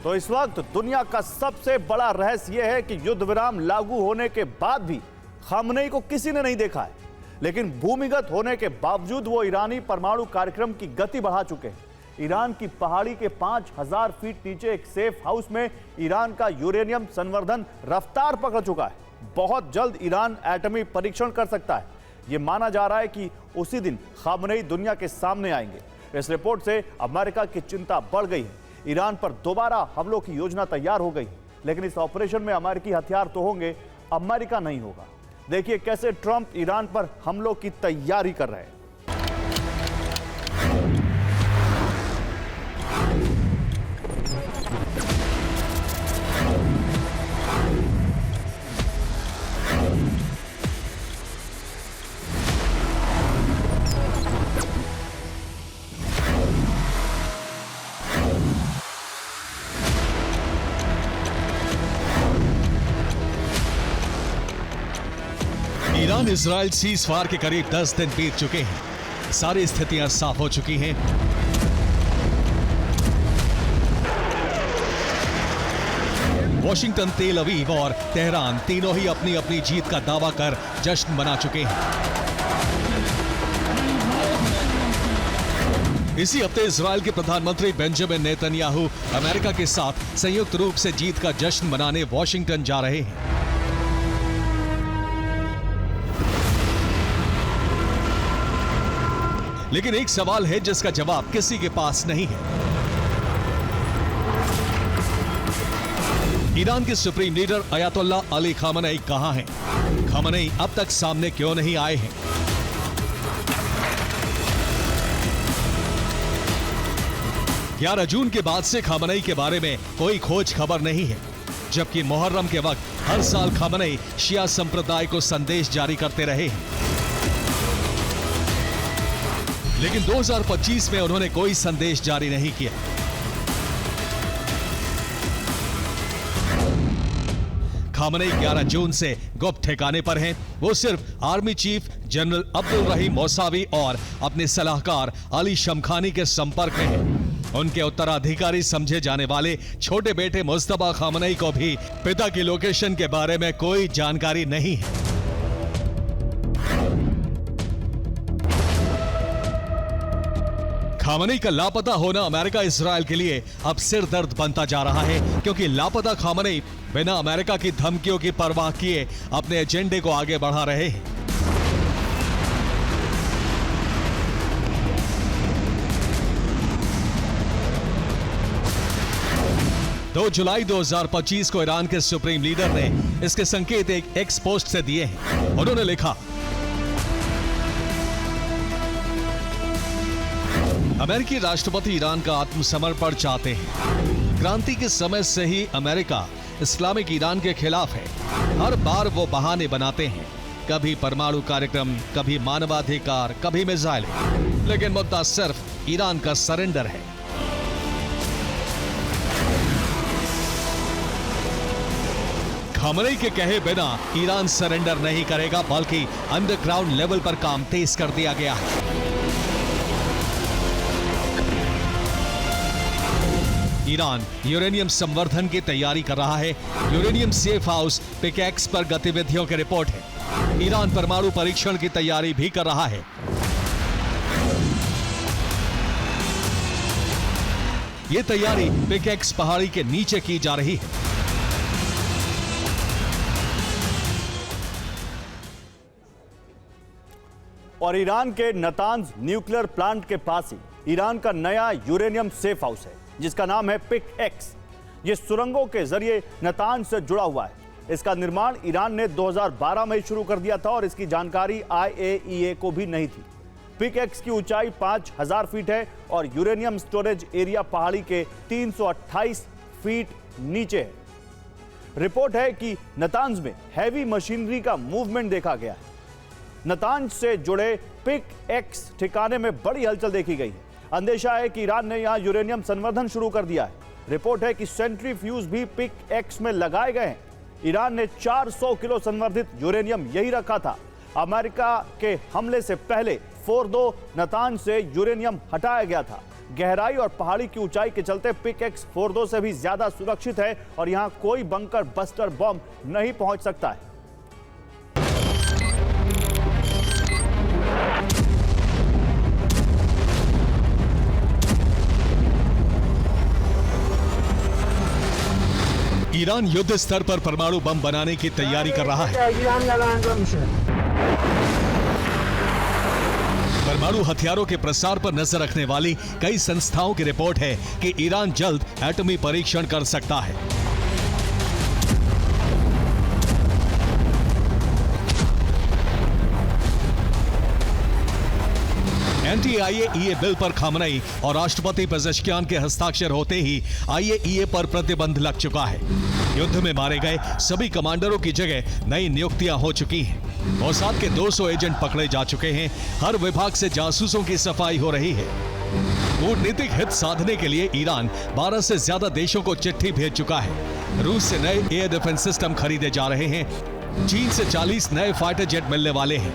तो इस वक्त दुनिया का सबसे बड़ा रहस्य यह है कि युद्ध विराम लागू होने के बाद भी खामनेई को किसी ने नहीं देखा है, लेकिन भूमिगत होने के बावजूद वो ईरानी परमाणु कार्यक्रम की गति बढ़ा चुके हैं। ईरान की पहाड़ी के 5000 फीट नीचे एक सेफ हाउस में ईरान का यूरेनियम संवर्धन रफ्तार पकड़ चुका है। बहुत जल्द ईरान एटमी परीक्षण कर सकता है। यह माना जा रहा है कि उसी दिन खामनेई दुनिया के सामने आएंगे। इस रिपोर्ट से अमेरिका की चिंता बढ़ गई है। ईरान पर दोबारा हमलों की योजना तैयार हो गई, लेकिन इस ऑपरेशन में अमेरिकी हथियार तो होंगे, अमेरिका नहीं होगा। देखिए कैसे ट्रंप ईरान पर हमलों की तैयारी कर रहे हैं। ईरान इजराइल सीज फायर के करीब 10 दिन बीत चुके हैं। सारी स्थितियां साफ हो चुकी हैं। वॉशिंगटन, तेल अवीव और तेहरान तीनों ही अपनी अपनी जीत का दावा कर जश्न मना चुके हैं। इसी हफ्ते इजराइल के प्रधानमंत्री बेंजामिन नेतन्याहू अमेरिका के साथ संयुक्त रूप से जीत का जश्न मनाने वॉशिंगटन जा रहे हैं। लेकिन एक सवाल है जिसका जवाब किसी के पास नहीं है। ईरान के supreme leader Ayatollah Ali Khamenei कहां हैं? खामनेई अब तक सामने क्यों नहीं आए हैं? ग्यारह जून के बाद से खामनेई के बारे में कोई खोज खबर नहीं है, जबकि मुहर्रम के वक्त हर साल खामनेई शिया संप्रदाय को संदेश जारी करते रहे हैं। लेकिन 2025 में उन्होंने कोई संदेश जारी नहीं किया। खामनेई 11 जून से गुप्त ठिकाने पर हैं। वो सिर्फ आर्मी चीफ जनरल अब्दुल रहीम मौसावी और अपने सलाहकार अली शमखानी के संपर्क में हैं। उनके उत्तराधिकारी समझे जाने वाले छोटे बेटे मुस्तफा खामनेई को भी पिता की लोकेशन के बारे में कोई जानकारी नहीं है। खामनेई का लापता होना अमेरिका इजराइल के लिए अब सिर दर्द बनता जा रहा है, क्योंकि लापता खामनेई बिना अमेरिका की धमकियों की परवाह किए अपने एजेंडे को आगे बढ़ा रहे हैं। दो जुलाई 2025 को ईरान के सुप्रीम लीडर ने इसके संकेत एक एक्स पोस्ट से दिए हैं। उन्होंने लिखा, अमेरिकी राष्ट्रपति ईरान का आत्मसमर्पण चाहते हैं। क्रांति के समय से ही अमेरिका इस्लामिक ईरान के खिलाफ है। हर बार वो बहाने बनाते हैं, कभी परमाणु कार्यक्रम, कभी मानवाधिकार, कभी मिसाइल, लेकिन मुद्दा सिर्फ ईरान का सरेंडर है। खामनेई के कहे बिना ईरान सरेंडर नहीं करेगा, बल्कि अंडरग्राउंड लेवल पर काम तेज कर दिया गया है। ईरान यूरेनियम संवर्धन की तैयारी कर रहा है। यूरेनियम सेफ हाउस पिकैक्स पर गतिविधियों की रिपोर्ट है। ईरान परमाणु परीक्षण की तैयारी भी कर रहा है। यह तैयारी पिकैक्स पहाड़ी के नीचे की जा रही है। और ईरान के नतांज न्यूक्लियर प्लांट के पास ही ईरान का नया यूरेनियम सेफ हाउस है, जिसका नाम है पिकैक्स। ये सुरंगों के जरिए नतांज से जुड़ा हुआ है। इसका निर्माण ईरान ने 2012 में शुरू कर दिया था और इसकी जानकारी IAEA को भी नहीं थी। पिकैक्स की ऊंचाई 5000 फीट है और यूरेनियम स्टोरेज एरिया पहाड़ी के 328 फीट नीचे है। रिपोर्ट है कि नतांज में हैवी मशीनरी का मूवमेंट देखा गया है। नतांज से जुड़े पिकैक्स ठिकाने में बड़ी हलचल देखी गई है। अंदेशा है कि ईरान ने यहां यूरेनियम संवर्धन शुरू कर दिया है। रिपोर्ट है कि सेंट्रीफ्यूज भी पिकैक्स में लगाए गए हैं। ईरान ने 400 किलो संवर्धित यूरेनियम यही रखा था। अमेरिका के हमले से पहले फोर्दो, नतांज से यूरेनियम हटाया गया था। गहराई और पहाड़ी की ऊंचाई के चलते पिकएक्स फोर्दो से भी ज्यादा सुरक्षित है और यहां कोई बंकर बस्टर बम नहीं पहुंच सकता है। ईरान युद्ध स्तर पर परमाणु बम बनाने की तैयारी कर रहा है। परमाणु हथियारों के प्रसार पर नजर रखने वाली कई संस्थाओं की रिपोर्ट है कि ईरान जल्द एटमी परीक्षण कर सकता है। एंटी-आईएईए बिल पर खामनेई और राष्ट्रपति पेजेश्कियान के हस्ताक्षर होते ही आईएईए पर प्रतिबंध लग चुका है। युद्ध में मारे गए सभी कमांडरों की जगह नई नियुक्तियां हो चुकी हैं। मोसाद के 200 एजेंट पकड़े जा चुके हैं। हर विभाग से जासूसों की सफाई हो रही है। कूटनीतिक हित साधने के लिए ईरान 12 से ज्यादा देशों को चिट्ठी भेज चुका है। रूस से नए एयर डिफेंस सिस्टम खरीदे जा रहे हैं। चीन से 40 नए फाइटर जेट मिलने वाले हैं।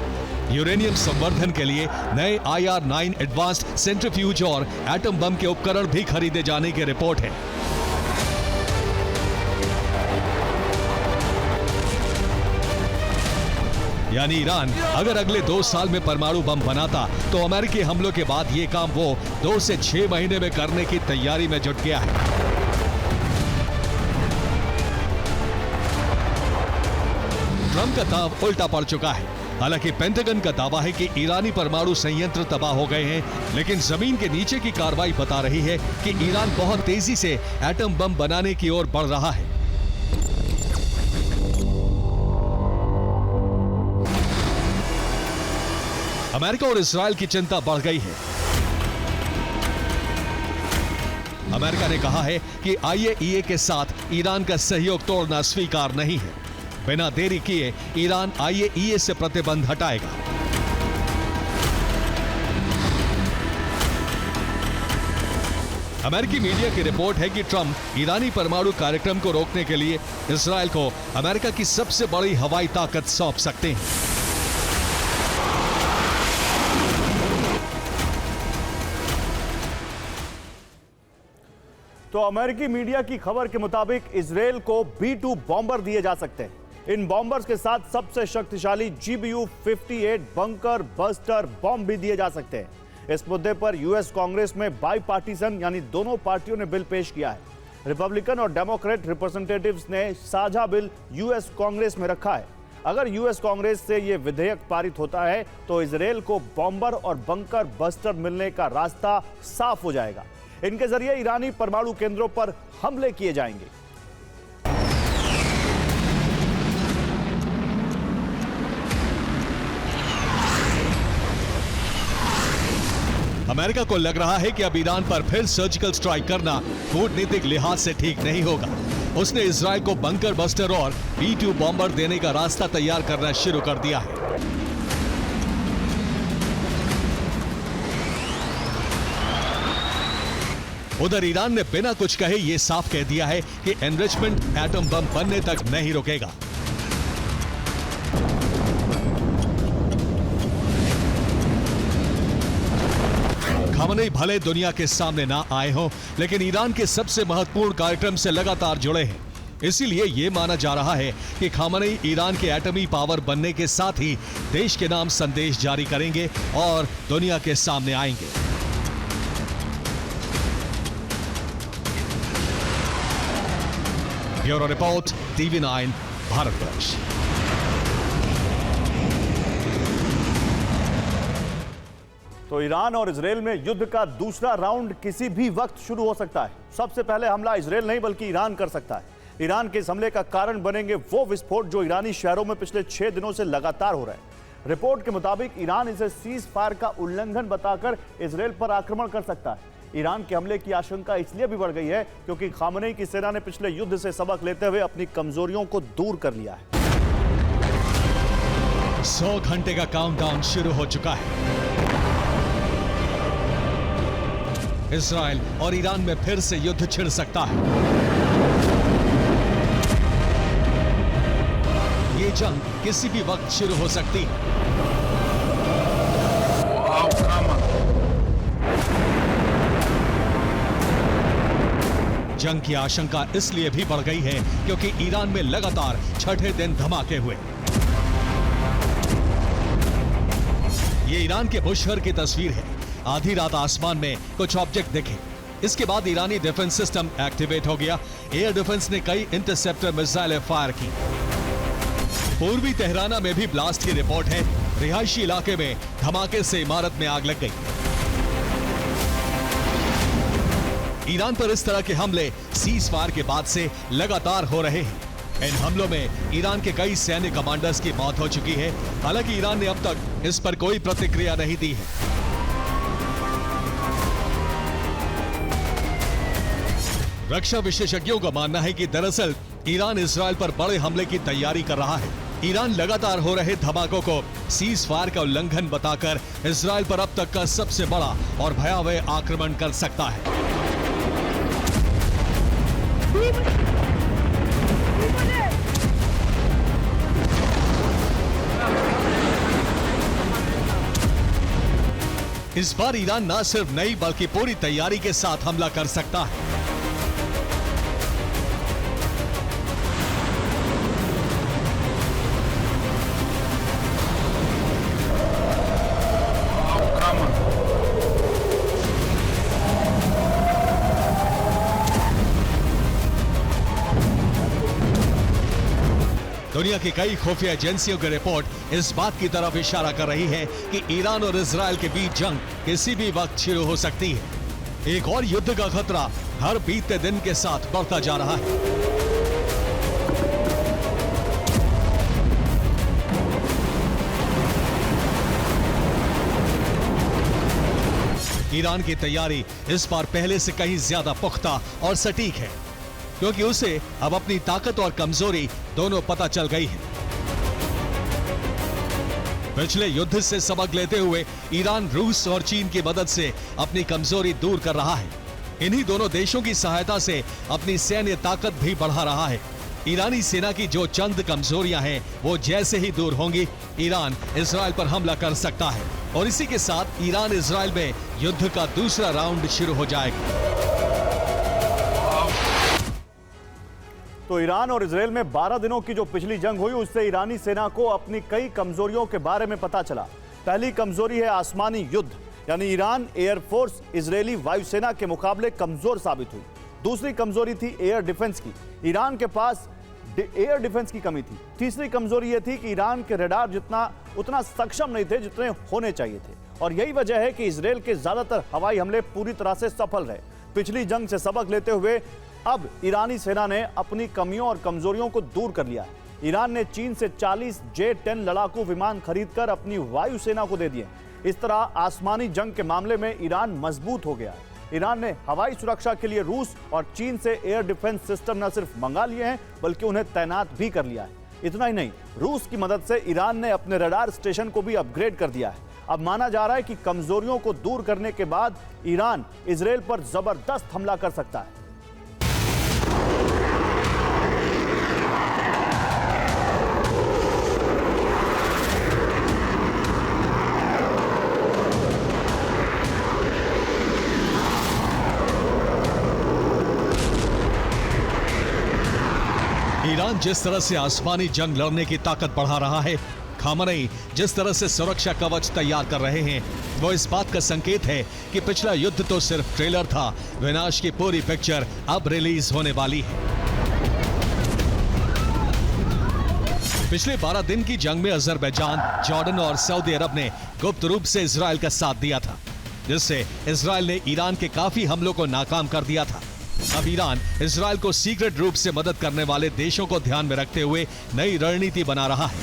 यूरेनियम संवर्धन के लिए नए IR-9 एडवांस्ड सेंट्रीफ्यूज और एटम बम के उपकरण भी खरीदे जाने की रिपोर्ट है। यानी ईरान अगर अगले 2 साल में परमाणु बम बनाता तो अमेरिकी हमलों के बाद यह काम वो 2 से 6 महीने में करने की तैयारी में जुट गया है। ट्रंप का दांव उल्टा पड़ चुका है। हालांकि पेंटागन का दावा है कि ईरानी परमाणु संयंत्र तबाह हो गए हैं, लेकिन जमीन के नीचे की कार्रवाई बता रही है कि ईरान बहुत तेजी से एटम बम बनाने की ओर बढ़ रहा है। अमेरिका और इस्राएल की चिंता बढ़ गई है। अमेरिका ने कहा है कि आईएईए के साथ ईरान का सहयोग तोड़ना स्वीकार नहीं है। बिना देरी किए ईरान आईएईए से प्रतिबंध हटाएगा। अमेरिकी मीडिया की रिपोर्ट है कि ट्रंप ईरानी परमाणु कार्यक्रम को रोकने के लिए इस्राएल को अमेरिका की सबसे बड़ी हवाई ताकत सौंप सकते हैं। तो अमेरिकी मीडिया की खबर के मुताबिक इजरायल को B-2 बॉम्बर दिए जा सकते हैं। इन बॉम्बर्स के साथ सबसे शक्तिशाली GBU-58 बंकर बस्टर बॉम्ब भी दिए जा सकते हैं। इस मुद्दे पर यूएस कांग्रेस में बाईपार्टीसन यानी दोनों पार्टियों ने बिल पेश किया है। रिपब्लिकन और डेमोक्रेट रिप्रेजेंटेटिव्स ने साझा बिल यूएस कांग्रेस में रखा है। अगर यूएस कांग्रेस से यह विधेयक पारित होता है तो इजरायल को बॉम्बर और बंकर बस्टर मिलने का रास्ता साफ हो जाएगा। इनके जरिए ईरानी परमाणु केंद्रों पर हमले किए जाएंगे। अमेरिका को लग रहा है कि अब ईरान पर फिर सर्जिकल स्ट्राइक करना कूटनीतिक लिहाज से ठीक नहीं होगा। उसने इजरायल को बंकर बस्टर और B-2 बॉम्बर देने का रास्ता तैयार करना शुरू कर दिया है। उधर ईरान ने बिना कुछ कहे यह साफ कह दिया है कि एनरिचमेंट एटम बम बनने तक नहीं रुकेगा। खामनेई भले दुनिया के सामने ना आए हों, लेकिन ईरान के सबसे महत्वपूर्ण कार्यक्रम से लगातार जुड़े हैं। इसीलिए यह माना जा रहा है कि खामनेई ईरान के एटमी पावर बनने के साथ ही देश के नाम संदेश जारी करेंगे और दुनिया के सामने आएंगे। Bureau report, TV9 Bharatvarsh. तो ईरान और इजरायल में युद्ध का दूसरा राउंड किसी भी वक्त शुरू हो सकता है। सबसे पहले हमला इजरायल नहीं बल्कि ईरान कर सकता है। ईरान के इस हमले का कारण बनेंगे वो विस्फोट जो ईरानी शहरों में पिछले 6 दिनों से लगातार हो रहे हैं। रिपोर्ट के मुताबिक ईरान इसे सीज फायर का उल्लंघन बताकर इजरायल पर आक्रमण कर सकता है। ईरान के हमले की आशंका इसलिए भी बढ़ गई है क्योंकि खामनेई की सेना ने पिछले युद्ध से सबक लेते हुए अपनी कमजोरियों को दूर कर लिया है। 100 घंटे का काउंटडाउन शुरू हो चुका है। इस्राएल और ईरान में फिर से युद्ध छिड़ सकता है। ये जंग किसी भी वक्त शुरू हो सकती है। जंग की आशंका इसलिए भी बढ़ गई है क्योंकि ईरान में लगातार छठे दिन धमाके हुए। ये ईरान के बुशहर की तस्वीर है। आधी रात आसमान में कुछ ऑब्जेक्ट दिखे। इसके बाद ईरानी डिफेंस सिस्टम एक्टिवेट हो गया। एयर डिफेंस ने कई इंटरसेप्टर मिसाइलें फायर की। पूर्वी तेहराना में भी ब्लास्ट की रिपोर्ट है। रिहायशी इलाके में धमाके से इमारत में आग लग गई। ईरान पर इस तरह के हमले सीज फायर के बाद से लगातार हो रहे हैं। इन हमलों में ईरान के कई सैन्य कमांडर्स की मौत हो चुकी है। हालांकि ईरान ने अब तक इस पर कोई प्रतिक्रिया नहीं दी है। रक्षा विशेषज्ञों का मानना है कि दरअसल ईरान इजरायल पर बड़े हमले की तैयारी कर रहा है। ईरान लगातार हो रहे धमाकों को सीज फायर का उल्लंघन बताकर इजरायल पर अब तक का सबसे बड़ा और भयावह आक्रमण कर सकता है। इस बार ईरान न सिर्फ नई बल्कि पूरी तैयारी के साथ हमला कर सकता है। दुनिया की कई खुफिया एजेंसियों की रिपोर्ट इस बात की तरफ इशारा कर रही है कि ईरान और इजरायल के बीच जंग किसी भी वक्त शुरू हो सकती है। एक और युद्ध का खतरा हर बीतते दिन के साथ बढ़ता जा रहा है। ईरान की तैयारी इस बार पहले से कहीं ज्यादा पुख्ता और सटीक है, क्योंकि उसे अब अपनी ताकत और कमजोरी दोनों पता चल गई है। पिछले युद्ध से सबक लेते हुए ईरान रूस और चीन की मदद से अपनी कमजोरी दूर कर रहा है। इन्हीं दोनों देशों की सहायता से अपनी सैन्य ताकत भी बढ़ा रहा है। ईरानी सेना की जो चंद कमजोरियां हैं, वो जैसे ही दूर होंगी, ईरान इजरायल पर हमला कर सकता है और इसी के साथ ईरान इजरायल में युद्ध का दूसरा राउंड शुरू हो जाएगा। तो ईरान और इजरायल में 12 दिनों की जो पिछली जंग हुई, उससे ईरानी सेना को अपनी कई कमजोरियों के बारे में पता चला। पहली कमजोरी है आसमानी युद्ध, यानी ईरान एयरफोर्स इजरायली वायुसेना के मुकाबले कमजोर साबित हुई। दूसरी कमजोरी थी एयर डिफेंस की। ईरान के पास एयर डिफेंस की कमी थी। तीसरी कमजोरी यह थी कि ईरान के रडार उतना सक्षम नहीं थे जितने होने चाहिए थे, और यही वजह है कि इजरायल के ज्यादातर हवाई हमले पूरी तरह से सफल रहे। पिछली जंग से सबक लेते हुए अब ईरानी सेना ने अपनी कमियों और कमजोरियों को दूर कर लिया है। ईरान ने चीन से 40 J-10 लड़ाकू विमान खरीदकर अपनी वायुसेना को दे दिए। इस तरह आसमानी जंग के मामले में ईरान मजबूत हो गया है। ईरान ने हवाई सुरक्षा के लिए रूस और चीन से एयर डिफेंस सिस्टम न सिर्फ मंगा लिए हैं, बल्कि उन्हें तैनात भी कर लिया है। इतना ही नहीं, रूस की मदद से ईरान ने अपने रडार स्टेशन को भी अपग्रेड कर दिया है। अब माना जा रहा है कि कमजोरियों को दूर करने के बाद ईरान इजरायल पर जबरदस्त हमला कर सकता है। ईरान जिस तरह से आसमानी जंग लड़ने की ताकत बढ़ा रहा है, खामनेई जिस तरह से सुरक्षा कवच तैयार कर रहे हैं, वो इस बात का संकेत है कि पिछला युद्ध तो सिर्फ ट्रेलर था। विनाश की पूरी पिक्चर अब रिलीज होने वाली है। पिछले 12 दिन की जंग में अजरबैजान, जॉर्डन और सऊदी अरब ने गुप्त रूप से इजरायल का साथ दिया था, जिससे इजरायल ने ईरान के काफी हमलों को नाकाम कर दिया था। अब ईरान इजरायल को सीक्रेट रूप से मदद करने वाले देशों को ध्यान में रखते हुए नई रणनीति बना रहा है।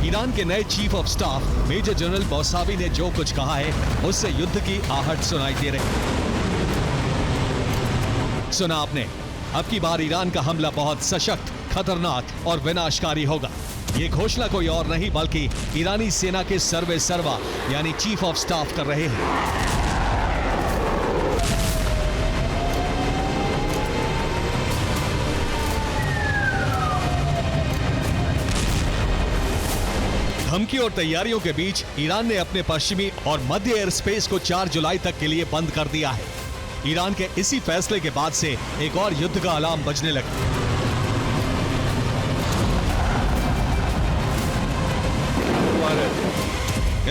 ईरान के नए chief of staff major general Mousavi ने जो कुछ कहा है, उससे युद्ध की आहट सुनाई दे रही। सुना आपने, अब की बार ईरान का हमला बहुत सशक्त, खतरनाक और विनाशकारी होगा। ये घोषणा कोई और नहीं बल्कि ईरानी सेना के सर्वे सर्वा यानी चीफ ऑफ स्टाफ कर रहे हैं। धमकी और तैयारियों के बीच ईरान ने अपने पश्चिमी और मध्य एयर स्पेस को 4 जुलाई तक के लिए बंद कर दिया है। ईरान के इसी फैसले के बाद से एक और युद्ध का अलार्म बजने लगा।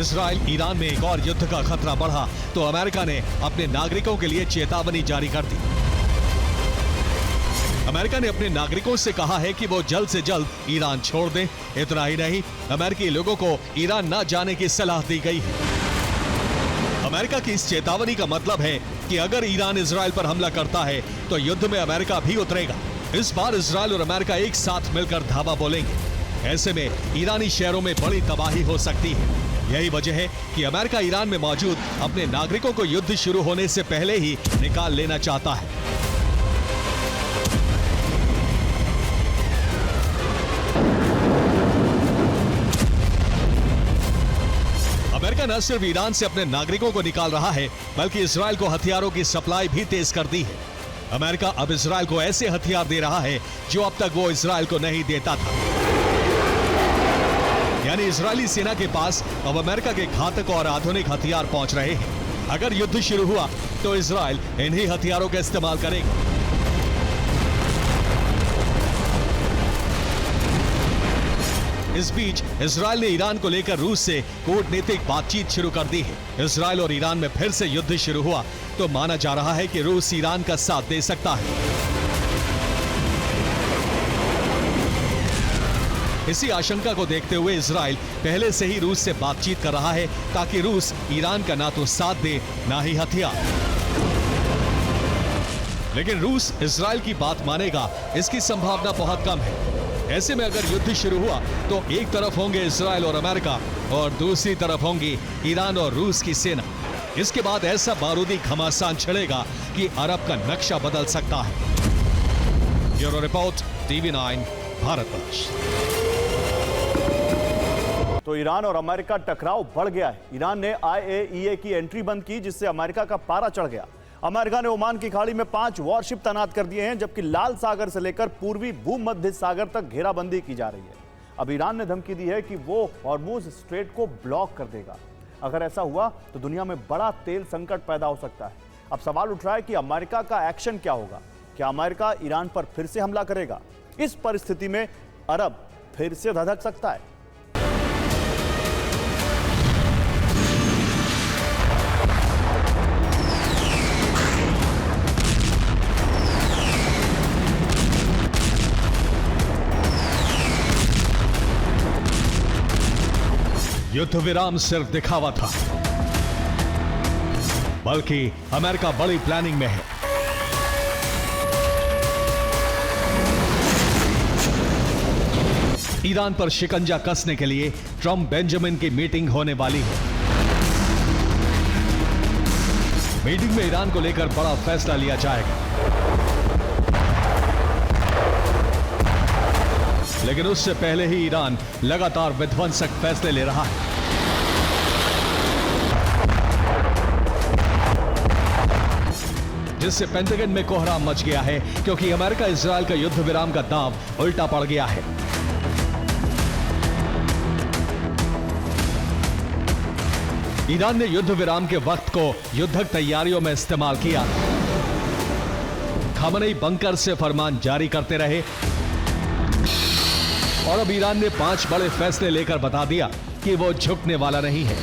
इजराइल ईरान में एक और युद्ध का खतरा बढ़ा तो अमेरिका ने अपने नागरिकों के लिए चेतावनी जारी कर दी। अमेरिका ने अपने नागरिकों से कहा है कि वो जल्द से जल्द ईरान छोड़ दें। इतना ही नहीं, अमेरिकी लोगों को ईरान न जाने की सलाह दी गई है। अमेरिका की इस चेतावनी का मतलब है कि अगर ईरान इजराइल पर हमला करता है तो युद्ध में अमेरिका भी उतरेगा। इस बार इजराइल और अमेरिका एक साथ मिलकर धावा बोलेंगे। ऐसे में ईरानी शहरों में बड़ी तबाही हो सकती है। यही वजह है कि अमेरिका ईरान में मौजूद अपने नागरिकों को युद्ध शुरू होने से पहले ही निकाल लेना चाहता है। अमेरिका न सिर्फ ईरान से अपने नागरिकों को निकाल रहा है, बल्कि इजराइल को हथियारों की सप्लाई भी तेज कर दी है। अमेरिका अब इजराइल को ऐसे हथियार दे रहा है जो अब तक वो इजराइल को नहीं देता था। यानी इजरायली सेना के पास अब अमेरिका के घातक और आधुनिक हथियार पहुंच रहे हैं। अगर युद्ध शुरू हुआ तो इजराइल इन्हीं हथियारों का इस्तेमाल करेगा। इस बीच इजराइल ने ईरान को लेकर रूस से कूटनीतिक बातचीत शुरू कर दी है। इजराइल और ईरान में फिर से युद्ध शुरू हुआ तो माना जा रहा है कि रूस ईरान का साथ दे सकता है। इसी आशंका को देखते हुए इजराइल पहले से ही रूस से बातचीत कर रहा है ताकि रूस ईरान का ना तो साथ दे ना ही हथियार। लेकिन रूस इजराइल की बात मानेगा, इसकी संभावना बहुत कम है। ऐसे में अगर युद्ध शुरू हुआ तो एक तरफ होंगे इजराइल और अमेरिका और दूसरी तरफ होंगी ईरान और रूस की सेना। इसके बाद ऐसा बारूदी घमासान छिड़ेगा कि अरब का नक्शा बदल सकता है। Bureau report, TV9 Bharatvarsh. तो ईरान और अमेरिका टकराव बढ़ गया है। ईरान ने IAEA की एंट्री बंद की, जिससे अमेरिका का पारा चढ़ गया। अमेरिका ने ओमान की खाड़ी में 5 वॉरशिप तैनात कर दिए हैं, जबकि लाल सागर से लेकर पूर्वी भूमध्य सागर तक घेराबंदी की जा रही है। अब ईरान ने धमकी दी है कि वो हॉर्मुज स्ट्रेट को ब्लॉक कर देगा। अगर ऐसा हुआ तो दुनिया में बड़ा तेल संकट पैदा हो सकता है। अब सवाल उठ रहा है कि अमेरिका का एक्शन क्या होगा। क्या अमेरिका ईरान पर फिर से हमला करेगा? इस परिस्थिति में अरब फिर से धधक सकता है। युद्ध विराम सिर्फ दिखावा था, बल्कि अमेरिका बड़ी प्लानिंग में है। ईरान पर शिकंजा कसने के लिए ट्रंप बेंजामिन की मीटिंग होने वाली है। मीटिंग में ईरान को लेकर बड़ा फैसला लिया जाएगा। लेकिन उससे पहले ही ईरान लगातार विध्वंसक फैसले ले रहा है। जिससे पेंटागन में कोहराम मच गया है, क्योंकि अमेरिका इजराइल का युद्ध विराम का दांव उल्टा पड़ गया है। ईरान ने युद्ध विराम के वक्त को युद्धक तैयारियों में इस्तेमाल किया। खामनेई बंकर से फरमान जारी करते रहे और अब ईरान ने 5 बड़े फैसले लेकर बता दिया कि वो झुकने वाला नहीं है।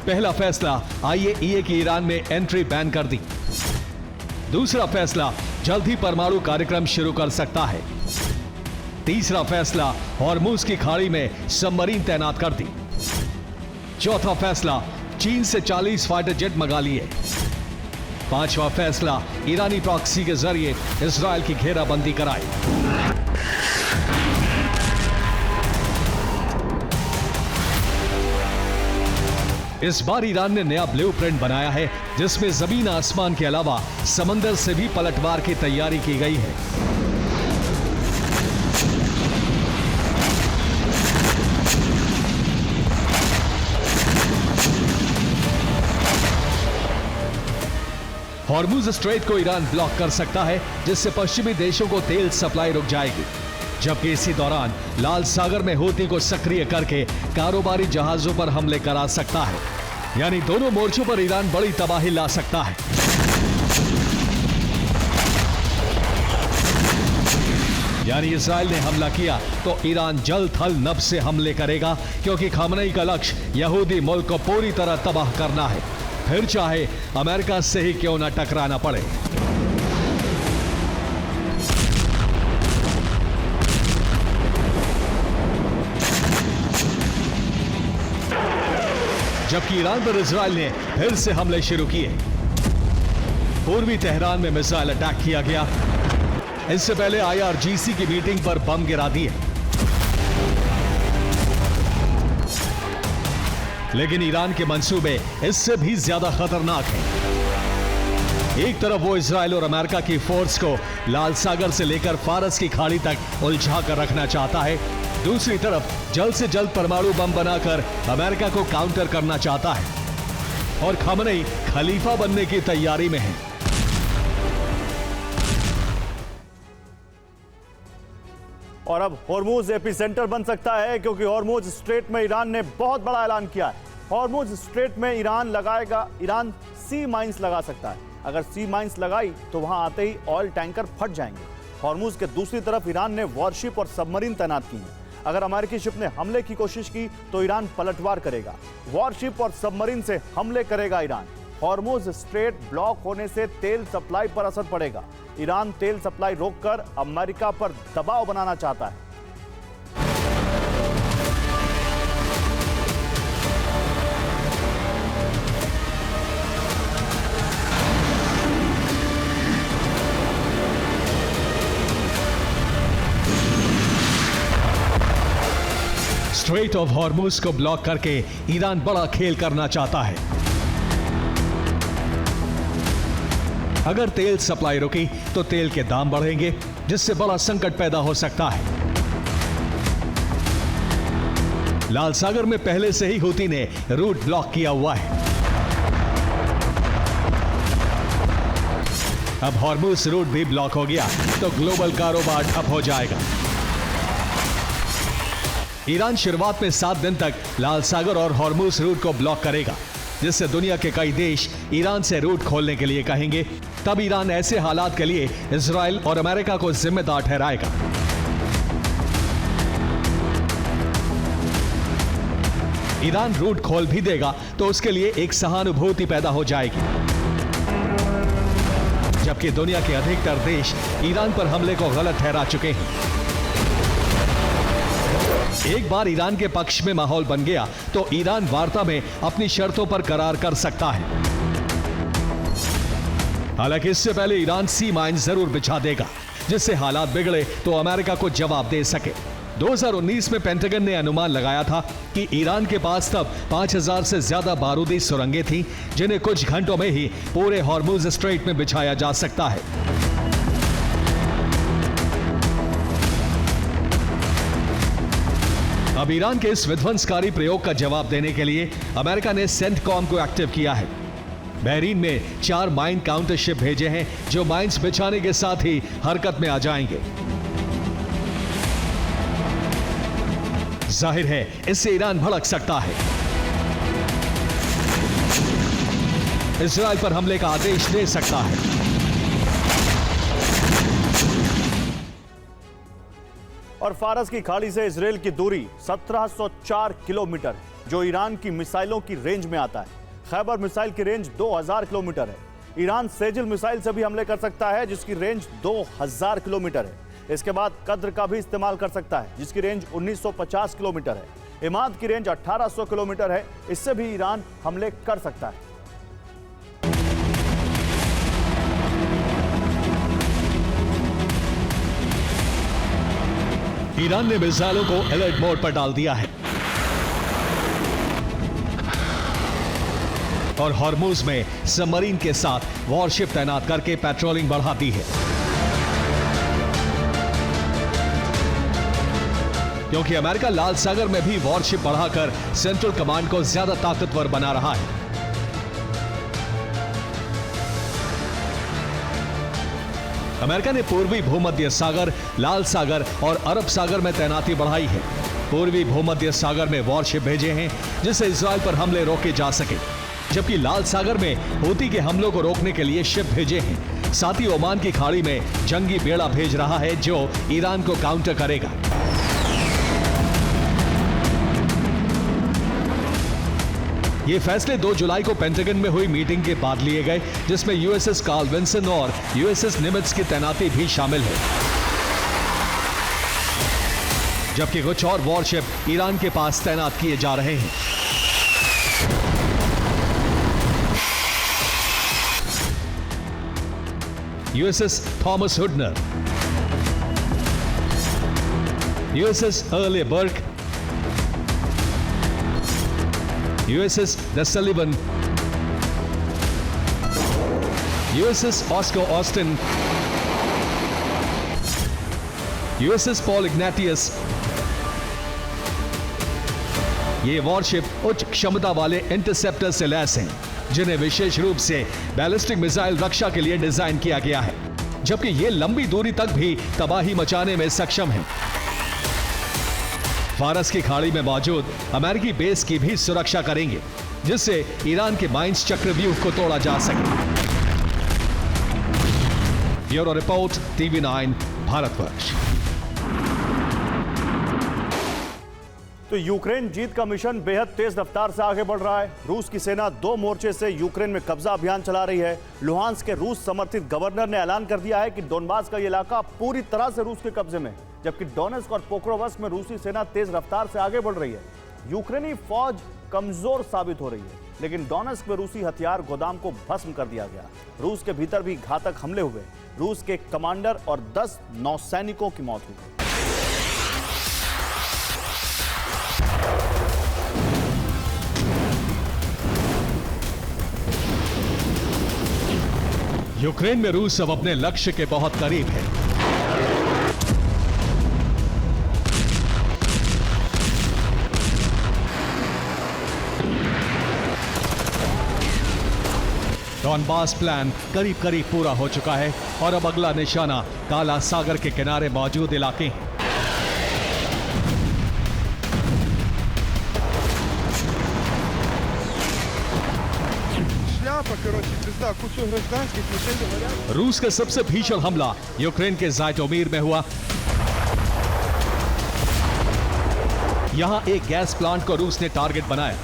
पहला फैसला, IAEA की ईरान में एंट्री बैन कर दी। दूसरा फैसला, जल्द ही परमाणु कार्यक्रम शुरू कर सकता है। तीसरा फैसला, हॉर्मुज की खाड़ी में सबमरीन तैनात कर दी। चौथा फैसला, चीन से 40 फाइटर जेट मंगा लिए। पांचवा फैसला, ईरानी प्रॉक्सी के जरिए इजराइल की घेराबंदी कराई। इस बार ईरान ने नया ब्लूप्रिंट बनाया है, जिसमें जमीन आसमान के अलावा समंदर से भी पलटवार की तैयारी की गई है। हॉर्मुज स्ट्रेट को ईरान ब्लॉक कर सकता है, जिससे पश्चिमी देशों को तेल सप्लाई रुक जाएगी, जबकि इसी दौरान लाल सागर में हूती को सक्रिय करके कारोबारी जहाजों पर हमले करा सकता है। यानी दोनों मोर्चों पर ईरान बड़ी तबाही ला सकता है। यानी इजराइल ने हमला किया तो ईरान जल थल नभ से हमले करेगा, क्योंकि खामनेई का लक्ष्य यहूदी मुल्क को पूरी तरह तबाह करना है, फिर चाहे अमेरिका से ही क्यों न टकराना पड़े। जबकि ईरान पर इजराइल ने फिर से हमले शुरू किए। पूर्वी तेहरान में मिसाइल अटैक किया गया। इससे पहले IRGC की मीटिंग पर बम गिरा दिए। लेकिन ईरान के मंसूबे इससे भी ज्यादा खतरनाक हैं। एक तरफ वो इजराइल और अमेरिका की फोर्स को लाल सागर से लेकर फारस की खाड़ी तक उलझा कर रखना चाहता है, दूसरी तरफ जल्द से जल्द परमाणु बम बनाकर अमेरिका को काउंटर करना चाहता है और खामनेई खलीफा बनने की तैयारी में है। और अब हॉर्मुज एपिसेंटर बन सकता है, क्योंकि हॉर्मुज स्ट्रेट में ईरान ने बहुत बड़ा ऐलान किया है। हॉर्मुज स्ट्रेट में ईरान सी माइंस लगा सकता है। अगर सी माइंस लगाई तो वहां आते ही ऑयल टैंकर फट जाएंगे। हॉर्मुज के दूसरी तरफ ईरान ने वॉरशिप और सबमरीन तैनात की हैं। अगर अमेरिकी शिप ने हमले की कोशिश की तो ईरान पलटवार करेगा। वॉरशिप और सबमरीन से हमले करेगा ईरान। हॉर्मुज स्ट्रेट ब्लॉक होने से तेल सप्लाई पर असर पड़ेगा। ईरान तेल सप्लाई रोककर अमेरिका पर दबाव बनाना चाहता है। स्ट्रेट ऑफ हॉर्मुज को ब्लॉक करके ईरान बड़ा खेल करना चाहता है। अगर तेल सप्लाई रुकी तो तेल के दाम बढ़ेंगे, जिससे बड़ा संकट पैदा हो सकता है। लाल सागर में पहले से ही हूती ने रूट ब्लॉक किया हुआ है। अब हॉर्मुज रूट भी ब्लॉक हो गया तो ग्लोबल कारोबार ठप हो जाएगा। ईरान शुरुआत में 7 दिन तक लाल सागर और हॉर्मुज रूट को ब्लॉक करेगा, जिससे दुनिया के कई देश ईरान से रूट खोलने के लिए कहेंगे। तब ईरान ऐसे हालात के लिए इजराइल और अमेरिका को जिम्मेदार ठहराएगा। ईरान रूट खोल भी देगा तो उसके लिए एक सहानुभूति पैदा हो जाएगी, जबकि दुनिया के अधिकतर देश ईरान पर हमले को गलत ठहरा चुके हैं। एक बार ईरान के पक्ष में माहौल बन गया तो ईरान वार्ता में अपनी शर्तों पर करार कर सकता है। हालांकि इससे पहले ईरान सी माइन जरूर बिछा देगा, जिससे हालात बिगड़े तो अमेरिका को जवाब दे सके। 2019 में पेंटागन ने अनुमान लगाया था कि ईरान के पास तब 5000 से ज्यादा बारूदी सुरंगें थीं, जिन्हें कुछ घंटों में ही पूरे हॉर्मुज स्ट्रेट में बिछाया जा सकता है। अब ईरान के इस विध्वंसकारी प्रयोग का जवाब देने के लिए अमेरिका ने सेंटकॉम को एक्टिव किया है। बहरीन में 4 माइन काउंटर शिप भेजे हैं, जो माइंस बिछाने के साथ ही हरकत में आ जाएंगे। जाहिर है इससे ईरान भड़क सकता है, इजराइल पर हमले का आदेश दे सकता है। और फारस की खाड़ी से इजराइल की दूरी 1704 किलोमीटर, जो ईरान की मिसाइलों की रेंज में आता है। खैबर मिसाइल की रेंज 2000 किलोमीटर है। ईरान सेजिल मिसाइल से भी हमले कर सकता है, जिसकी रेंज 2000 किलोमीटर है। इसके बाद कद्र का भी इस्तेमाल कर सकता है, जिसकी रेंज 1950 किलोमीटर है। इमाद की रेंज 1800 किलोमीटर है। इससे भी ईरान हमले कर सकता है। ईरान ने मिसाइलों को अलर्ट मोड पर डाल दिया है और हॉर्मुज में सबमरीन के साथ वॉरशिप तैनात करके पेट्रोलिंग बढ़ा दी है, क्योंकि अमेरिका लाल सागर में भी वॉरशिप बढ़ाकर सेंट्रल कमांड को ज्यादा ताकतवर बना रहा है। अमेरिका ने पूर्वी भूमध्य सागर, लाल सागर और अरब सागर में तैनाती बढ़ाई है। पूर्वी भूमध्य सागर में वॉरशिप भेजे हैं जिससे इजराइल पर हमले रोके जा सके, जबकि लाल सागर में हूती के हमलों को रोकने के लिए शिप भेजे हैं। साथ ही ओमान की खाड़ी में जंगी बेड़ा भेज रहा है जो ईरान को काउंटर करेगा। ये फैसले 2 जुलाई को पेंटागन में हुई मीटिंग के बाद लिए गए, जिसमें यूएसएस कार्ल विंसन और यूएसएस निमित्ज की तैनाती भी शामिल है, जबकि कुछ और वॉरशिप ईरान के पास तैनात किए जा रहे हैं। USS Thomas Hudner, USS Arleigh Burke, USS The Sullivan, USS Oscar Austin, USS Paul Ignatius। ये वॉरशिप उच्च क्षमता वाले इंटरसेप्टर से लैस हैं, जिन्हें विशेष रूप से बैलिस्टिक मिसाइल रक्षा के लिए डिजाइन किया गया है, जबकि ये लंबी दूरी तक भी तबाही मचाने में सक्षम हैं। फारस की खाड़ी में मौजूद अमेरिकी बेस की भी सुरक्षा करेंगे, जिससे ईरान के माइंस चक्रव्यूह को तोड़ा जा सके। Bureau report, TV9 Bharatvarsh. तो यूक्रेन जीत का मिशन बेहद तेज रफ्तार से आगे बढ़ रहा है। रूस की सेना 2 मोर्चे से यूक्रेन में कब्जा अभियान चला रही है। लुहांस्क के रूस समर्थित गवर्नर ने ऐलान कर दिया है कि डोनबास का ये इलाका पूरी तरह से रूस के कब्जे में, जबकि डोनेस्क और पोक्रोवस्क में रूसी सेना तेज रफ्तार से आगे बढ़ रही है। यूक्रेनी फौज कमजोर साबित हो रही है, लेकिन डोनेस्क में रूसी हथियार गोदाम को भस्म कर दिया गया। रूस के भीतर भी घातक हमले हुए। रूस के कमांडर और 10 नौसैनिकों की मौत हुई। यूक्रेन में रूस अब अपने लक्ष्य के बहुत करीब है। डॉनबास प्लान करीब करीब पूरा हो चुका है और अब अगला निशाना काला सागर के किनारे मौजूद इलाके हैं। रूस का सबसे भीषण हमला यूक्रेन के ज़ाइटोमीर में हुआ। यहां एक गैस प्लांट को रूस ने टारगेट बनाया।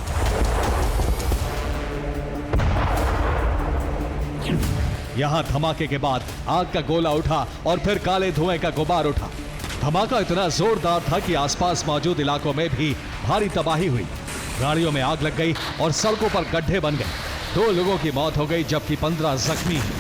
यहां धमाके के बाद आग का गोला उठा और फिर काले धुएं का गुबार उठा। धमाका इतना जोरदार था कि आसपास मौजूद इलाकों में भी भारी तबाही हुई। गाड़ियों में आग लग गई और सड़कों पर गड्ढे बन गए। 2 लोगों की मौत हो गई, जबकि 15 जख्मी हैं।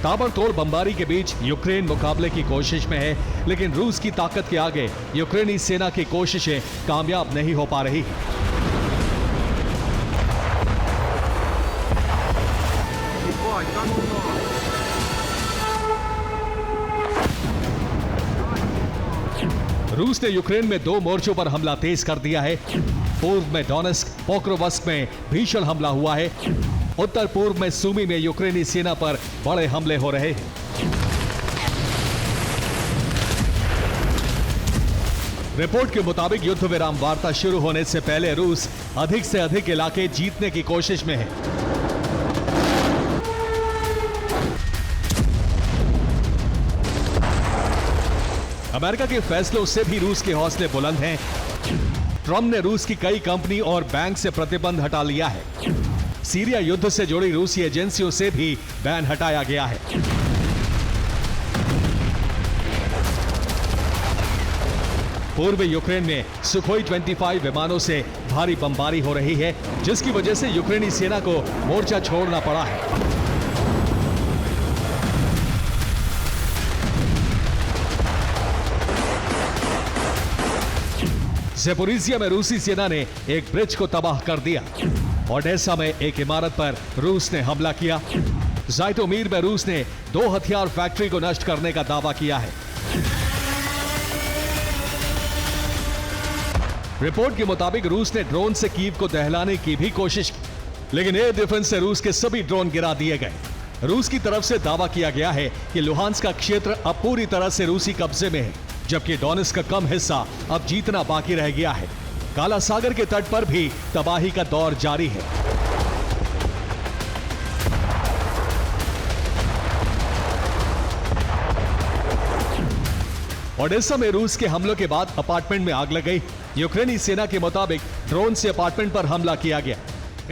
ताबड़तोड़ बमबारी के बीच यूक्रेन मुकाबले की कोशिश में है, लेकिन रूस की ताकत के आगे यूक्रेनी सेना की कोशिशें कामयाब नहीं हो पा रही। रूस ने यूक्रेन में 2 मोर्चों पर हमला तेज कर दिया है। पूर्व में डोनेस्क, पोक्रोवस्क में भीषण हमला हुआ है। उत्तर पूर्व में सुमी में यूक्रेनी सेना पर बड़े हमले हो रहे हैं। रिपोर्ट के मुताबिक युद्ध विराम वार्ता शुरू होने से पहले रूस अधिक से अधिक इलाके जीतने की कोशिश में है। अमेरिका के फैसलों से भी रूस के हौसले बुलंद हैं। ट्रंप ने रूस की कई कंपनी और बैंक से प्रतिबंध हटा लिया है। सीरिया युद्ध से जुड़ी रूसी एजेंसियों से भी बैन हटाया गया है। पूर्वी यूक्रेन में सुखोई 25 विमानों से भारी बमबारी हो रही है, जिसकी वजह से यूक्रेनी सेना को मोर्चा छोड़ना पड़ा है। ज़ेपोरिजिया में रूसी सेना ने एक ब्रिज को तबाह कर दिया। ओडेसा में एक इमारत पर रूस ने हमला किया। ज़ाइटोमीर में रूस ने 2 हथियार फैक्ट्री को नष्ट करने का दावा किया है। रिपोर्ट के मुताबिक रूस ने ड्रोन से कीव को दहलाने की भी कोशिश की। लेकिन एयर डिफेंस से रूस के सभी ड्रोन गिरा दिए गए। रूस की तरफ से दावा किया गया है कि लुहांस्क का क्षेत्र अब पूरी तरह से रूसी कब्जे में है, जबकि डोनेट्स्क का कम हिस्सा अब जीतना बाकी रह गया है। काला सागर के तट पर भी तबाही का दौर जारी है। ओडेसा में रूस के हमलों के बाद अपार्टमेंट में आग लग गई। यूक्रेनी सेना के मुताबिक ड्रोन से अपार्टमेंट पर हमला किया गया।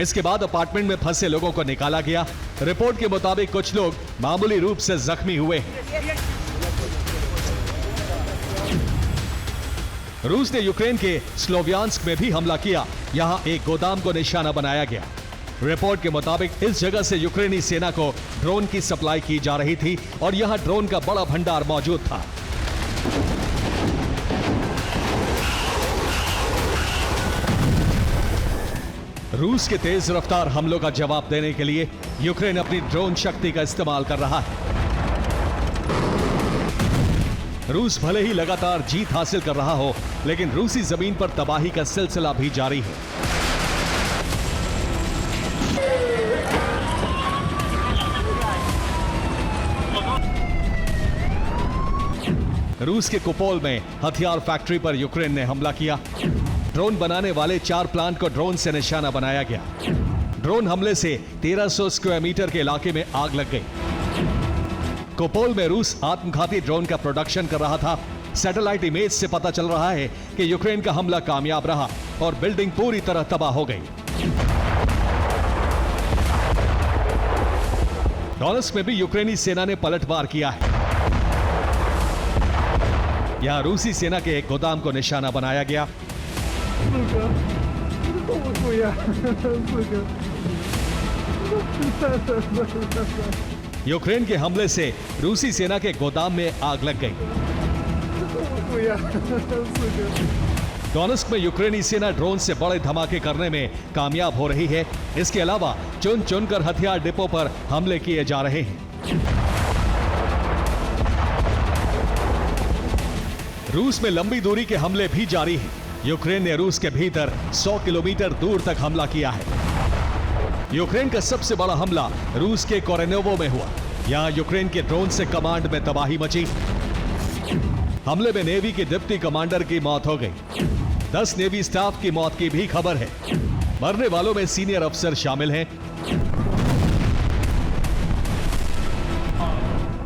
इसके बाद अपार्टमेंट में फंसे लोगों को निकाला गया। रिपोर्ट के मुताबिक कुछ लोग मामूली रूप से जख्मी हुए हैं। रूस ने यूक्रेन के स्लोवियांस्क में भी हमला किया। यहां एक गोदाम को निशाना बनाया गया। रिपोर्ट के मुताबिक इस जगह से यूक्रेनी सेना को ड्रोन की सप्लाई की जा रही थी और यहां ड्रोन का बड़ा भंडार मौजूद था। रूस के तेज रफ्तार हमलों का जवाब देने के लिए यूक्रेन अपनी ड्रोन शक्ति का इस्तेमाल कर रहा है। रूस भले ही लगातार जीत हासिल कर रहा हो, लेकिन रूसी जमीन पर तबाही का सिलसिला भी जारी है। रूस के कुपोल में हथियार फैक्ट्री पर यूक्रेन ने हमला किया। ड्रोन बनाने वाले 4 प्लांट को ड्रोन से निशाना बनाया गया। ड्रोन हमले से 1300 स्क्वायर मीटर के इलाके में आग लग गई। कुपोल में रूस आत्मघाती ड्रोन का प्रोडक्शन कर रहा था। सैटेलाइट इमेज से पता चल रहा है कि यूक्रेन का हमला कामयाब रहा और बिल्डिंग पूरी तरह तबाह हो गई। डोनेट्स्क में भी यूक्रेनी सेना ने पलटवार किया है। यहां रूसी सेना के एक गोदाम को निशाना बनाया गया। यूक्रेन के हमले से रूसी सेना के गोदाम में आग लग गई। डोनेट्स्क में यूक्रेनी सेना ड्रोन से बड़े धमाके करने में कामयाब हो रही है। इसके अलावा चुन चुनकर हथियार डिपो पर हमले किए जा रहे हैं। रूस में लंबी दूरी के हमले भी जारी हैं। यूक्रेन ने रूस के भीतर 100 किलोमीटर दूर तक हमला किया है। यूक्रेन का सबसे बड़ा हमला रूस के कोरेनोवो में हुआ। यहां यूक्रेन के ड्रोन से कमांड में तबाही मची। हमले में नेवी के डिप्टी कमांडर की मौत हो गई। 10 नेवी स्टाफ की मौत की भी खबर है। मरने वालों में सीनियर अफसर शामिल हैं।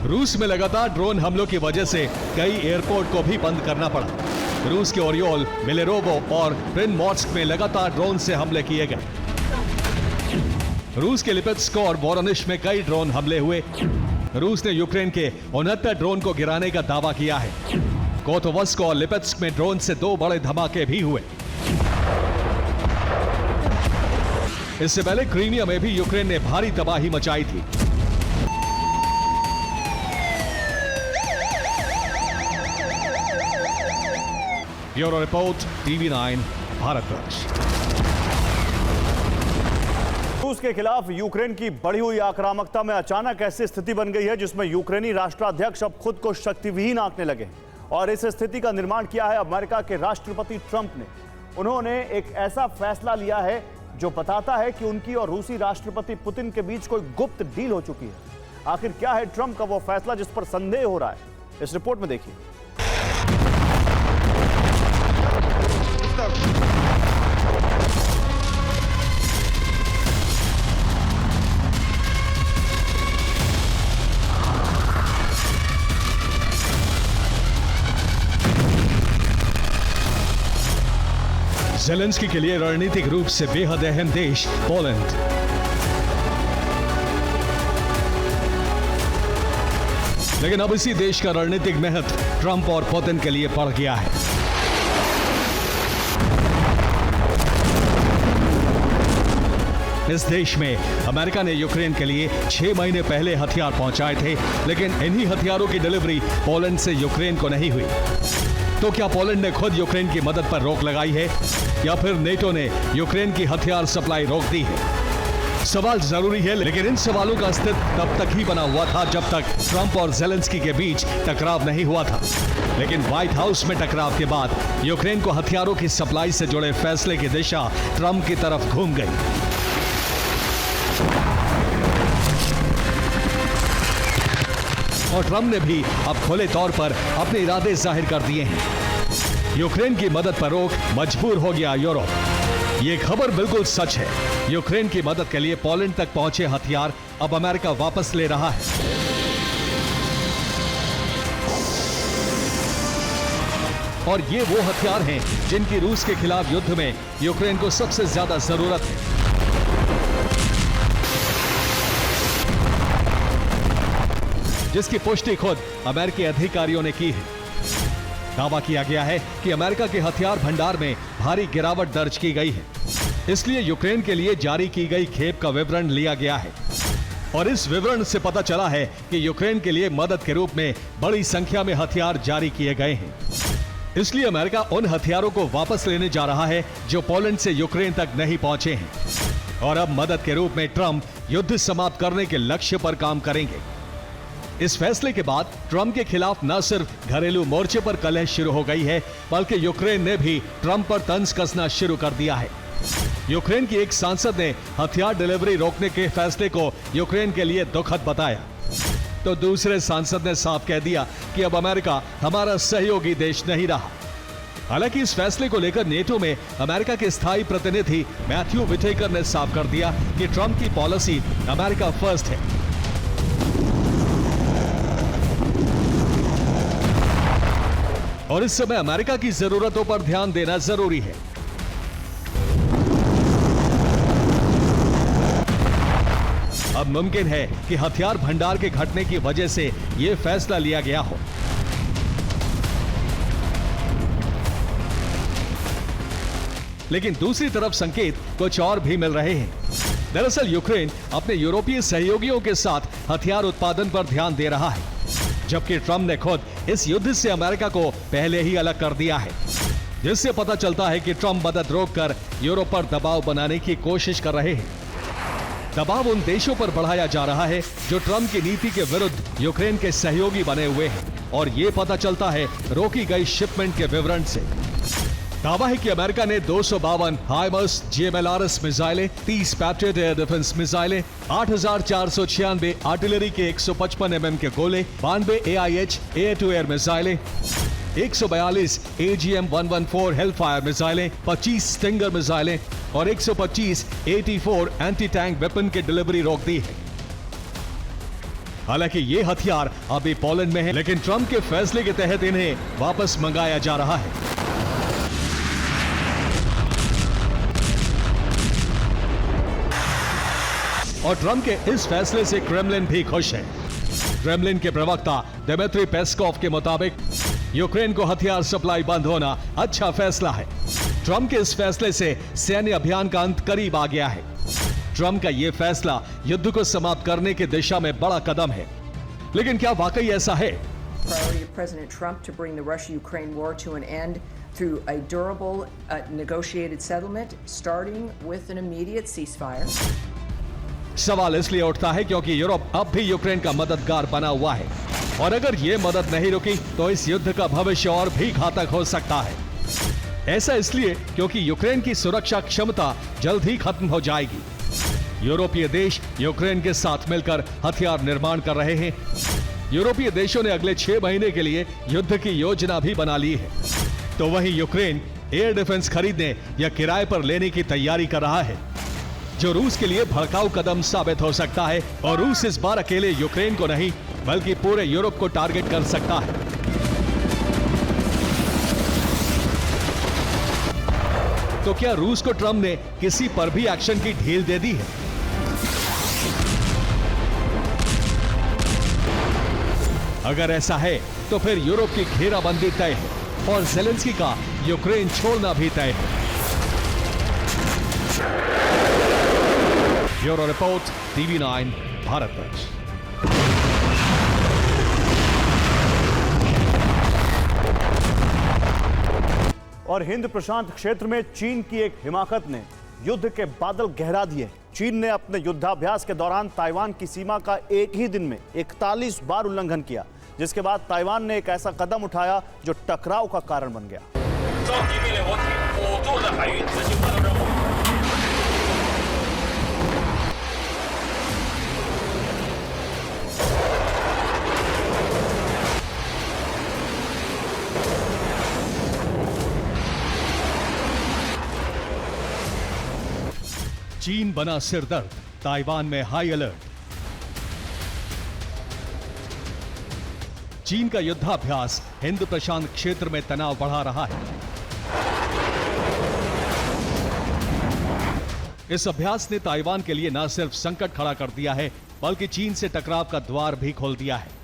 रूस में लगातार ड्रोन हमलों की वजह से कई एयरपोर्ट को भी बंद करना पड़ा। रूस के ओरियोल, मिलेरोवो और प्रिनमोर्स्क में लगातार ड्रोन से हमले किए गए। रूस के लिपित्स्क और वोरोनिश में कई ड्रोन हमले हुए। रूस ने यूक्रेन के 69 ड्रोन को गिराने का दावा किया है। कोतोवस्क और लिपित्स्क में ड्रोन से 2 बड़े धमाके भी हुए। इससे पहले क्रीमिया में भी यूक्रेन ने भारी तबाही मचाई थी। Bureau report, TV9, Bharatvarsh. रूस के खिलाफ यूक्रेन की बढ़ी हुई आक्रामकता में अचानक ऐसी स्थिति बन गई है जिसमें यूक्रेनी राष्ट्राध्यक्ष अब खुद को शक्तिविहीन आंकने लगे और इस स्थिति का निर्माण किया है अमेरिका के राष्ट्रपति ट्रंप ने। उन्होंने एक ऐसा फैसला लिया है जो बताता है कि उनकी और रूसी राष्ट्रपति पुतिन के बीच कोई गुप्त डील हो चुकी है। आखिर क्या है ट्रंप का वो फैसला जिस पर संदेह हो रहा है, इस रिपोर्ट में देखिए। ज़ेलेंस्की के लिए रणनीतिक रूप से बेहद अहम देश पोलैंड। लेकिन अब इसी देश का रणनीतिक महत्व ट्रंप और पुतिन के लिए बढ़ गया है। इस देश में अमेरिका ने यूक्रेन के लिए 6 महीने पहले हथियार पहुंचाए थे, लेकिन इन्हीं हथियारों की डिलीवरी पोलैंड से यूक्रेन को नहीं हुई। तो क्या पोलैंड ने खुद यूक्रेन की मदद पर रोक लगाई है या फिर नेटो ने यूक्रेन की हथियार सप्लाई रोक दी है? सवाल जरूरी है, लेकिन इन सवालों का अस्तित्व तब तक ही बना हुआ था जब तक ट्रंप और ज़ेलेंस्की के बीच टकराव नहीं हुआ था। लेकिन व्हाइट हाउस में टकराव के बाद यूक्रेन को हथियारों की सप्लाई से जुड़े फैसले की दिशा ट्रंप की तरफ घूम गई। और ट्रंप ने भी अब खुले तौर पर अपने इरादे जाहिर कर दिए हैं। यूक्रेन की मदद पर रोक मजबूर हो गया यूरोप। ये खबर बिल्कुल सच है। यूक्रेन की मदद के लिए पोलैंड तक पहुंचे हथियार अब अमेरिका वापस ले रहा है। और ये वो हथियार हैं जिनकी रूस के खिलाफ युद्ध में यूक्रेन को सबसे ज्यादा जरूरत है। जिसकी पुष्टि खुद अमेरिकी अधिकारियों ने की है। दावा किया गया है कि अमेरिका के हथियार भंडार में भारी गिरावट दर्ज की गई है। इसलिए यूक्रेन के लिए जारी की गई खेप का विवरण लिया गया है और इस विवरण से पता चला है कि यूक्रेन के लिए मदद के रूप में बड़ी संख्या में हथियार जारी किए गए हैं। इसलिए अमेरिका उन हथियारों को वापस लेने जा रहा है जो पोलैंड से यूक्रेन तक नहीं पहुंचे हैं। और अब मदद के रूप में ट्रंप युद्ध समाप्त करने के लक्ष्य पर काम करेंगे। इस फैसले के बाद ट्रंप के खिलाफ न सिर्फ घरेलू मोर्चे पर कलह शुरू हो गई है, बल्कि यूक्रेन ने भी ट्रंप पर तंज कसना शुरू कर दिया है। यूक्रेन की एक सांसद ने हथियार डिलीवरी रोकने के फैसले को यूक्रेन के लिए दुखद बताया, तो दूसरे सांसद ने साफ कह दिया कि अब अमेरिका हमारा सहयोगी देश नहीं रहा। हालांकि इस फैसले को लेकर नेटो में अमेरिका के स्थायी प्रतिनिधि मैथ्यू विटेकर ने साफ कर दिया कि ट्रंप की पॉलिसी अमेरिका फर्स्ट है। और इस समय अमेरिका की जरूरतों पर ध्यान देना जरूरी है। अब मुमकिन है कि हथियार भंडार के घटने की वजह से यह फैसला लिया गया हो। लेकिन दूसरी तरफ संकेत कुछ और भी मिल रहे हैं। दरअसल यूक्रेन अपने यूरोपीय सहयोगियों के साथ हथियार उत्पादन पर ध्यान दे रहा है, जबकि ट्रंप ने खुद इस युद्ध से अमेरिका को पहले ही अलग कर दिया है, जिससे पता चलता है कि ट्रंप मदद रोककर यूरोप पर दबाव बनाने की कोशिश कर रहे हैं। दबाव उन देशों पर बढ़ाया जा रहा है जो ट्रंप की नीति के विरुद्ध यूक्रेन के सहयोगी बने हुए हैं, और ये पता चलता है रोकी गई शिपमेंट के विवरण से। दावा है कि अमेरिका ने 252 हाइमर्स GMLRS मिसाइलें, 30 पैट्रियट एयर डिफेंस मिसाइलें, 8,496 आर्टिलरी के 155 mm के गोले, 92 AIH एयर टू एयर मिसाइलें, 142 AGM-114 हेलफायर मिसाइलें, 25 स्टिंगर मिसाइलें और 125 AT-4 एंटी टैंक वेपन की डिलीवरी रोक दी है। हालांकि ये हथियार अभी पोलैंड में है, लेकिन ट्रंप के फैसले के तहत इन्हें वापस मंगाया जा रहा है। और ट्रंप के इस फैसले से क्रेमलिन भी खुश है। क्रेमलिन के प्रवक्ता दिमित्री पेस्कोव के मुताबिक यूक्रेन को हथियार सप्लाई बंद होना अच्छा फैसला है। ट्रंप के इस फैसले से सैन्य अभियान का अंत करीब आ गया है। ट्रंप का यह फैसला युद्ध को समाप्त करने की दिशा में बड़ा कदम है, लेकिन क्या वाकई ऐसा है? Priority of President Trump to bring the Russia-Ukraine war to an end through a durable, negotiated settlement, starting with an immediate ceasefire. सवाल इसलिए उठता है क्योंकि यूरोप अब भी यूक्रेन का मददगार बना हुआ है, और अगर ये मदद नहीं रुकी तो इस युद्ध का भविष्य और भी घातक हो सकता है। ऐसा इसलिए क्योंकि यूक्रेन की सुरक्षा क्षमता जल्द ही खत्म हो जाएगी। यूरोपीय देश यूक्रेन के साथ मिलकर हथियार निर्माण कर रहे हैं। यूरोपीय देशों ने अगले 6 महीने के लिए युद्ध की योजना भी बना ली है। तो वहीं यूक्रेन एयर डिफेंस खरीदने या किराए पर लेने की तैयारी कर रहा है, जो रूस के लिए भड़काऊ कदम साबित हो सकता है। और रूस इस बार अकेले यूक्रेन को नहीं बल्कि पूरे यूरोप को टारगेट कर सकता है। तो क्या रूस को ट्रंप ने किसी पर भी एक्शन की ढील दे दी है? अगर ऐसा है तो फिर यूरोप की घेराबंदी तय है और ज़ेलेंस्की का यूक्रेन छोड़ना भी तय है। Bureau report, TV9 Bharatvarsh. और हिंद प्रशांत क्षेत्र में चीन की एक हिमाकत ने युद्ध के बादल गहरा दिए। चीन ने अपने युद्धाभ्यास के दौरान ताइवान की सीमा का एक ही दिन में 41 बार उल्लंघन किया, जिसके बाद ताइवान ने एक ऐसा कदम उठाया जो टकराव का कारण बन गया। चीन बना सिरदर्द, ताइवान में हाई अलर्ट। चीन का युद्धाभ्यास हिंद प्रशांत क्षेत्र में तनाव बढ़ा रहा है। इस अभ्यास ने ताइवान के लिए न सिर्फ संकट खड़ा कर दिया है, बल्कि चीन से टकराव का द्वार भी खोल दिया है।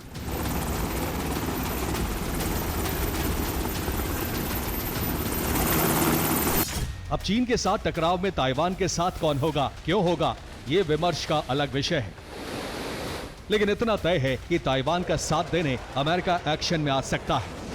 अब चीन के साथ टकराव में ताइवान के साथ कौन होगा, क्यों होगा, यह विमर्श का अलग विषय है। लेकिन इतना तय है कि ताइवान का साथ देने अमेरिका एक्शन में आ सकता है।